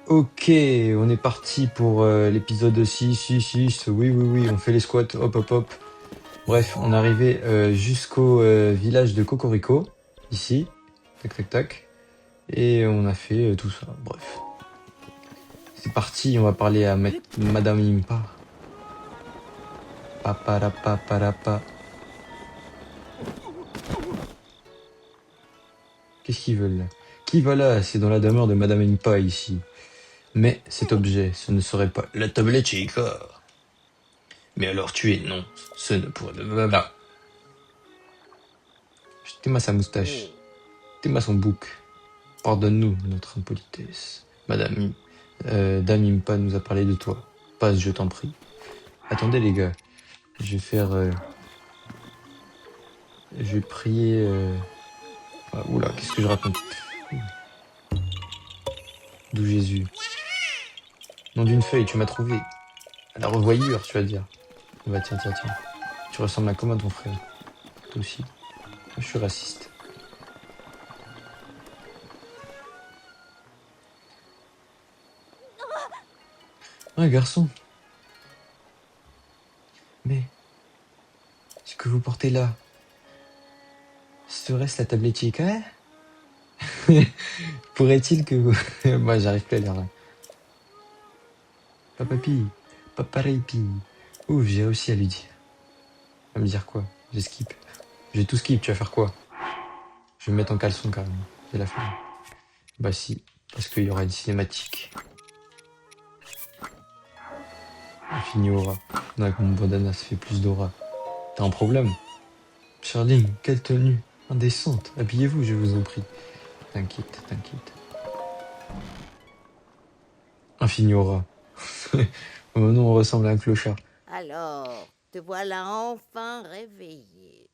Ok, on est parti pour l'épisode 6. Oui, oui, oui, on fait les squats. Hop, hop, hop. Bref, on est arrivé jusqu'au village de Cocorico, ici. Tac, tac, tac. Et on a fait tout ça. Bref. C'est parti, on va parler à Madame Impa. Paparapa. Qu'est-ce qu'ils veulent là? Qui va là? C'est dans la demeure de Madame Impa ici. Mais cet objet, ce ne serait pas la tablette Chica. Mais alors tu es non, ce ne pourrait... Voilà. T'aimes sa moustache. T'aimes son bouc. Pardonne-nous notre impolitesse. Dame Impa nous a parlé de toi. Passe, je t'en prie. Attendez les gars, je vais faire... je vais prier... oula, qu'est-ce que je raconte? D'où Jésus. Nom d'une feuille, tu m'as trouvé. À la revoyure, tu vas dire. Bah tiens. Tu ressembles à comment ton frère? Toi aussi. Je suis raciste. Un garçon. Mais ce que vous portez là, serait-ce la tablette Chica? Pourrait-il que vous... Moi, j'arrive plus à lire là. Papapi, paparipi. Ouf, j'ai réussi à lui dire. À me dire quoi? J'ai skip. J'ai tout skip, tu vas faire quoi? Je vais me mettre en caleçon carrément. J'ai la flemme. Bah si, parce qu'il y aura une cinématique. Infini aura. Non, avec mon bandana, ça fait plus d'aura. T'as un problème? Charline, quelle tenue indécente. Habillez-vous, je vous en prie. T'inquiète. Infini aura. Maintenant, on ressemble à un clochard. Alors, te voilà enfin réveillé.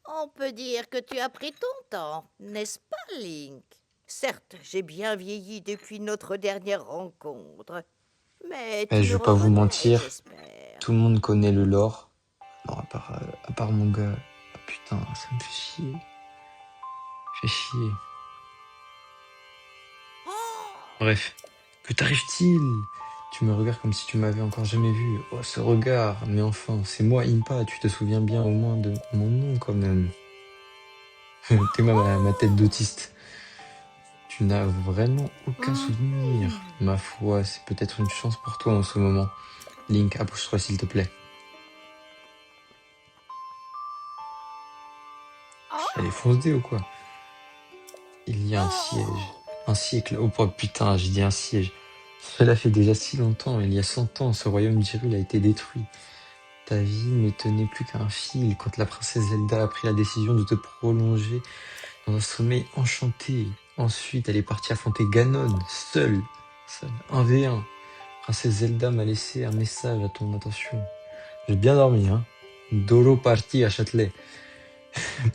On peut dire que tu as pris ton temps, n'est-ce pas, Link? Certes, j'ai bien vieilli depuis notre dernière rencontre, mais Eh, tu je me vais pas vous reconnais, mentir, j'espère. tout le monde connaît le lore. Non, à part mon gars. Ah, putain, ça me fait chier. Fait chier. Bref. Que t'arrive-t-il? Tu me regardes comme si tu m'avais encore jamais vu. Oh, ce regard. Mais enfin, c'est moi, Impa. Tu te souviens bien au moins de mon nom, quand même. T'es ma tête d'autiste. Tu n'as vraiment aucun souvenir. Ma foi, c'est peut-être une chance pour toi en ce moment. Link, approche-toi s'il te plaît. Elle est foncée ou quoi? Il y a un siège. Un siècle. Oh putain, j'ai dit un siège. Cela fait déjà si longtemps. Il y a 100 ans, ce royaume d'Hyrule a été détruit. Ta vie ne tenait plus qu'à un fil quand la princesse Zelda a pris la décision de te prolonger dans un sommeil enchanté. Ensuite, elle est partie affronter Ganon, seule, 1v1. Princesse Zelda m'a laissé un message à ton attention. J'ai bien dormi, hein. Doro parti à Châtelet.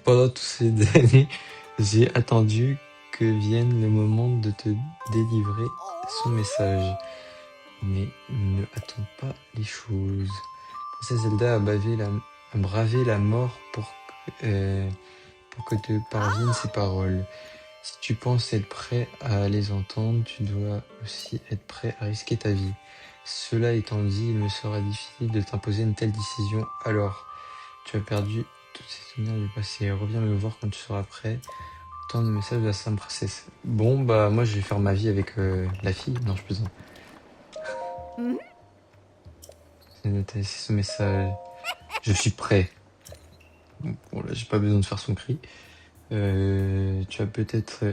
Pendant toutes ces années, j'ai attendu que vienne le moment de te délivrer son message. Mais ne attends pas les choses. Princesse Zelda a bravé la mort pour que te parviennent ces paroles. Si tu penses être prêt à les entendre, tu dois aussi être prêt à risquer ta vie. Cela étant dit, il me sera difficile de t'imposer une telle décision. Alors, tu as perdu tous ces souvenirs du passé. Reviens me voir quand tu seras prêt. Tant de messages de la Sainte Princesse. Bon, bah, moi, je vais faire ma vie avec la fille. Non, je plaisante. C'est ce message. Je suis prêt. Bon, là, j'ai pas besoin de faire son cri. Tu as peut-être...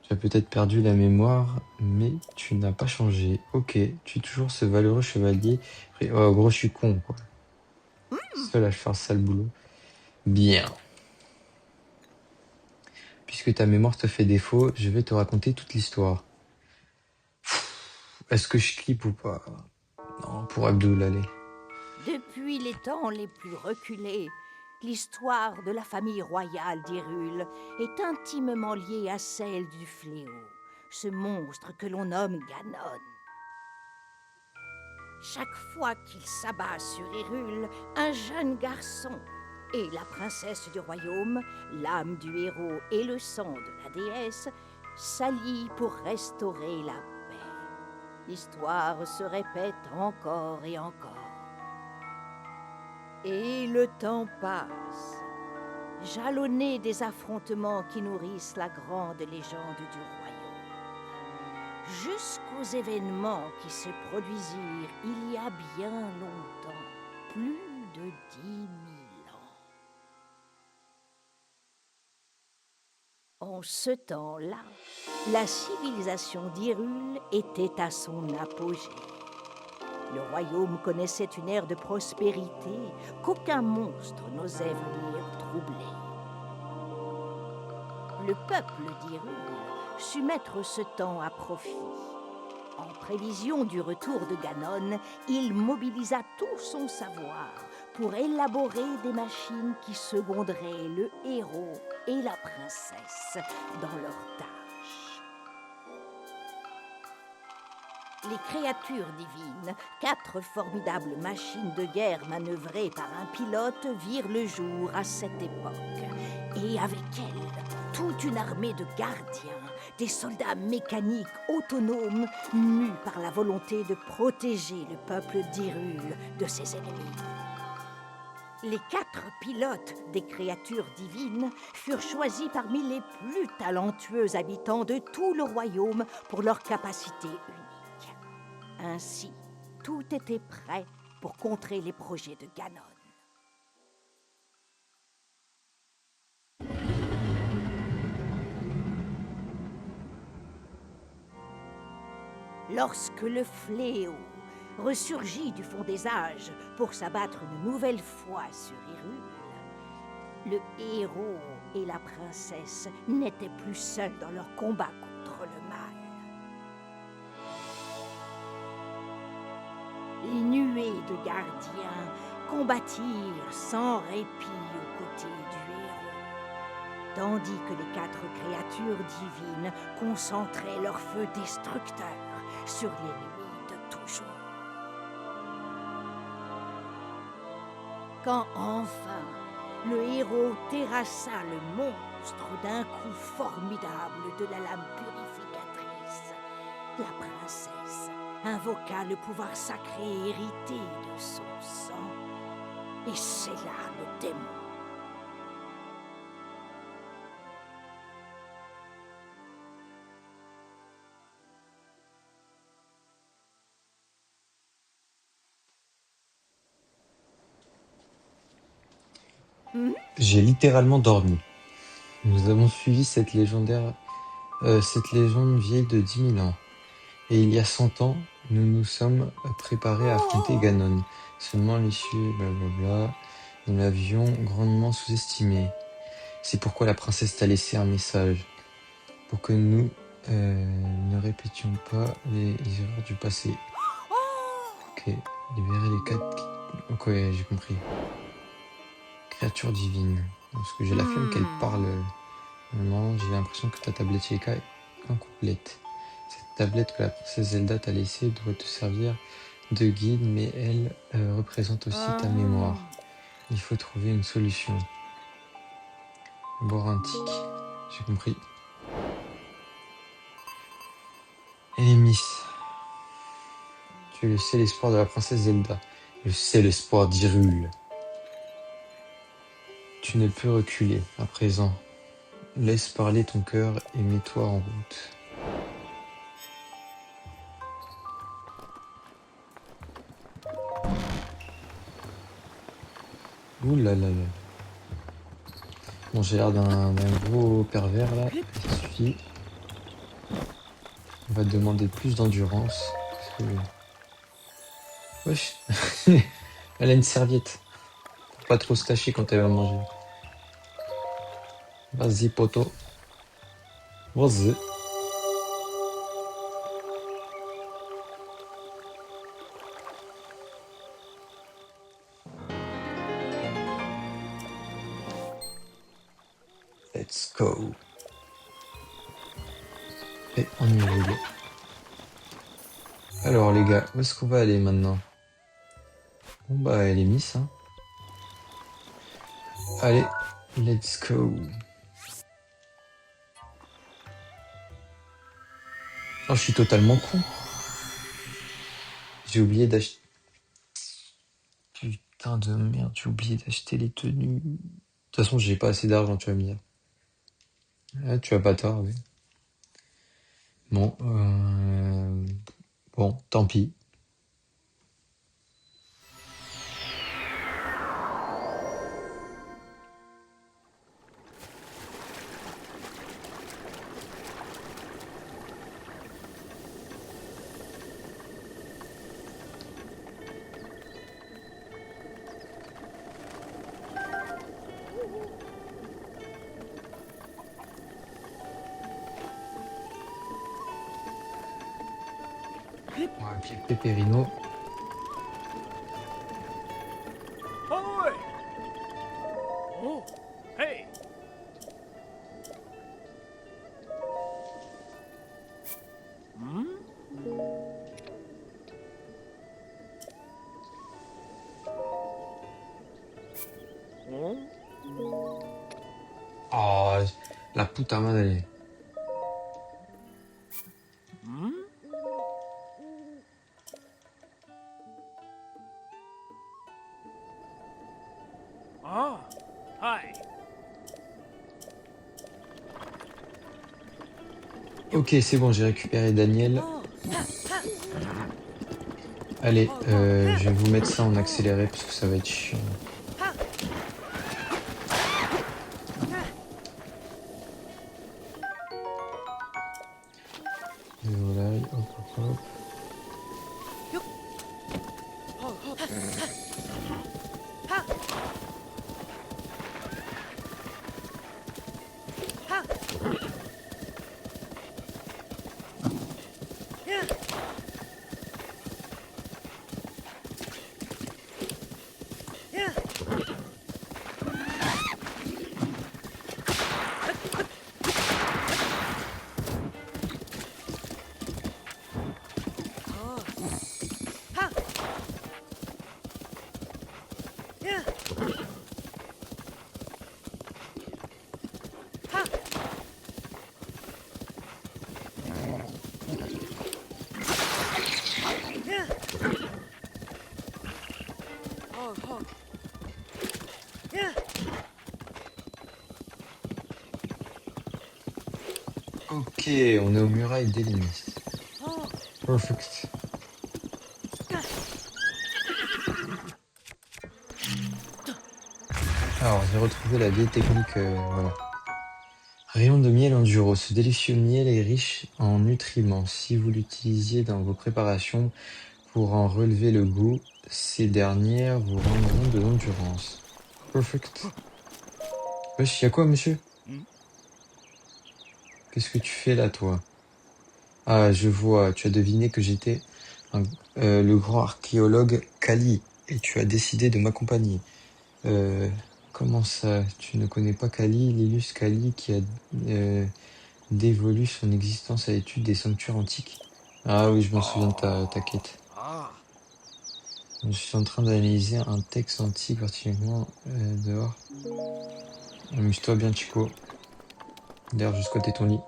Tu as peut-être perdu la mémoire, mais tu n'as pas changé. Ok, tu es toujours ce valeureux chevalier. Oh, gros, je suis con, quoi. Seul à faire un sale boulot. Bien. Puisque ta mémoire te fait défaut, je vais te raconter toute l'histoire. Est-ce que je clip ou pas? Non, pour Abdul, allez. Depuis les temps les plus reculés, l'histoire de la famille royale d'Hyrule est intimement liée à celle du fléau, ce monstre que l'on nomme Ganon. Chaque fois qu'il s'abat sur Hyrule, un jeune garçon, Et la princesse du royaume, l'âme du héros et le sang de la déesse s'allient pour restaurer la paix. L'histoire se répète encore et encore. Et le temps passe, jalonné des affrontements qui nourrissent la grande légende du royaume, jusqu'aux événements qui se produisirent il y a bien longtemps, plus de 10 000 ans. En ce temps-là, la civilisation d'Hyrule était à son apogée. Le royaume connaissait une ère de prospérité qu'aucun monstre n'osait venir troubler. Le peuple d'Hyrule sut mettre ce temps à profit. En prévision du retour de Ganon, il mobilisa tout son savoir pour élaborer des machines qui seconderaient le héros et la princesse dans leurs tâches. Les créatures divines, 4 formidables machines de guerre manœuvrées par un pilote, virent le jour à cette époque. Et avec elles, toute une armée de gardiens, des soldats mécaniques autonomes, mus par la volonté de protéger le peuple d'Hyrule de ses ennemis. Les 4 pilotes des créatures divines furent choisis parmi les plus talentueux habitants de tout le royaume pour leur capacité unique. Ainsi, tout était prêt pour contrer les projets de Ganon. Lorsque le fléau ressurgit du fond des âges pour s'abattre une nouvelle fois sur Hyrule, le héros et la princesse n'étaient plus seuls dans leur combat contre le mal. Les nuées de gardiens combattirent sans répit aux côtés du héros, tandis que les 4 créatures divines concentraient leur feu destructeur sur l'ennemi de toujours. Quand enfin le héros terrassa le monstre d'un coup formidable de la lame purificatrice, la princesse invoqua le pouvoir sacré hérité de son sang et scella le démon. J'ai littéralement dormi. Nous avons suivi cette légende vieille de 10 000 ans. Et il y a 100 ans, nous nous sommes préparés à affronter Ganon. Seulement l'issue, blablabla, nous l'avions grandement sous-estimé. C'est pourquoi la princesse t'a laissé un message. Pour que nous ne répétions pas les erreurs du passé. Ok, libérer les 4... Ok, j'ai compris. Créature divine. Parce que j'ai la flemme qu'elle parle. Maintenant, j'ai l'impression que ta tablette Yeka est incomplète. Cette tablette que la princesse Zelda t'a laissée doit te servir de guide, mais elle représente aussi ta mémoire. Il faut trouver une solution. Boire un tic. J'ai compris. Miss. Tu es le seul espoir de la princesse Zelda. Le seul espoir d'Hyrule. Tu ne peux reculer à présent. Laisse parler ton cœur et mets-toi en route. Ouh là là là. Bon, j'ai l'air d'un gros pervers là. Ça suffit. On va te demander plus d'endurance. Parce que... Wesh. Elle a une serviette. Pour pas trop se tâcher quand elle va manger. Vas-y, poto. Vas-y. Let's go. Et on y roule. Alors les gars, où est-ce qu'on va aller maintenant? Bon bah elle est Miss, hein. Allez, let's go. Oh, je suis totalement con. J'ai oublié d'acheter... Putain de merde, j'ai oublié d'acheter les tenues. De toute façon, j'ai pas assez d'argent, tu vas me dire. Ah, tu as pas tort, oui. Bon, bon, tant pis. On va appeler Pépérino. Ahoy! Oh, hey! Hmm? Oh? Oh, la puta madre. Hmm? Ah, hi. Ok, c'est bon, j'ai récupéré Daniel. Allez, je vais vous mettre ça en accéléré parce que ça va être chiant. Des volailles, hop, hop, hop. Ok, on est aux murailles d'Hélinis. Perfect. Alors, j'ai retrouvé la vieille technique, voilà. Rayon de miel enduro. Ce délicieux miel est riche en nutriments. Si vous l'utilisiez dans vos préparations pour en relever le goût, ces dernières vous rendront de l'endurance. Perfect. Wesh, y'a quoi, monsieur? Hmm? Qu'est-ce que tu fais là, toi? Ah, je vois, tu as deviné que j'étais un- le grand archéologue Kali et tu as décidé de m'accompagner. Euh, Comment ça? Tu ne connais pas Kali, l'illustre Kali qui a euh, dévolu son existence à l'étude des sanctuaires antiques? Ah oui, je m'en souviens de ta quête. Ah, Je suis en train d'analyser un texte antique particulièrement dehors. Amuse-toi bien, Chico. D'ailleurs, je squattais ton lit.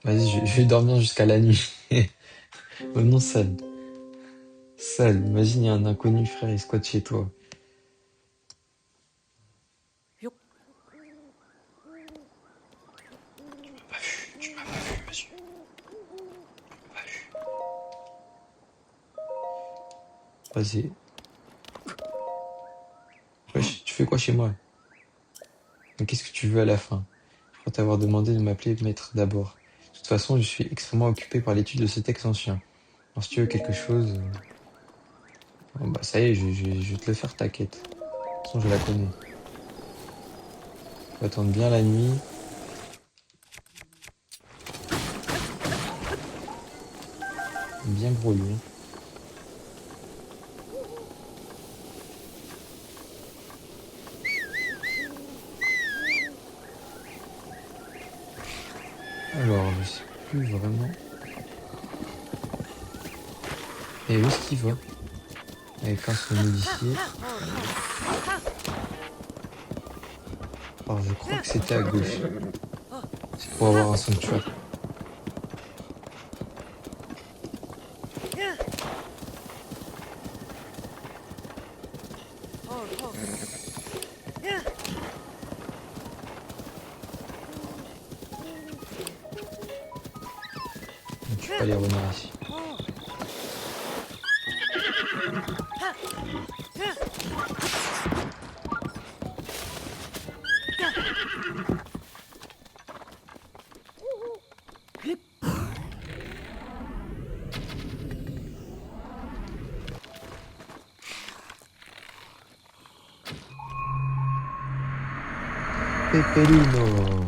Vas-y, je vais dormir jusqu'à la nuit. Oh non, sale. Sale. Imagine, il y a un inconnu, frère, il squatte chez toi. Pas vu, tu m'as pas vu, monsieur. Pas vu. Vas-y. Wesh, tu fais quoi chez moi? Mais qu'est-ce que tu veux à la fin? Je crois t'avoir demandé de m'appeler maître d'abord. De toute façon, je suis extrêmement occupé par l'étude de ce texte ancien. Alors, si tu veux quelque chose, bon, bah ça y est, je vais te le faire, ta quête. De toute façon, je la connais. Faut attendre bien la nuit. Bien gros lit, hein. Alors, je sais plus vraiment. Et où est-ce qu'il va? avec un son modifié. Alors je crois que c'était à gauche. C'est pour avoir un sanctuaire. Donc tu peux aller revenir ici. Pepperino.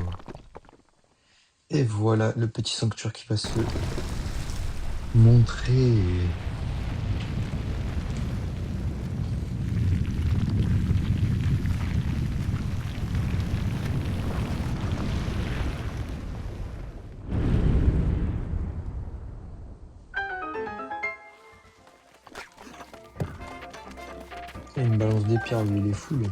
Et voilà le petit sanctuaire qui va se montrer. Il me balance des pierres, lui, il est fou, lui.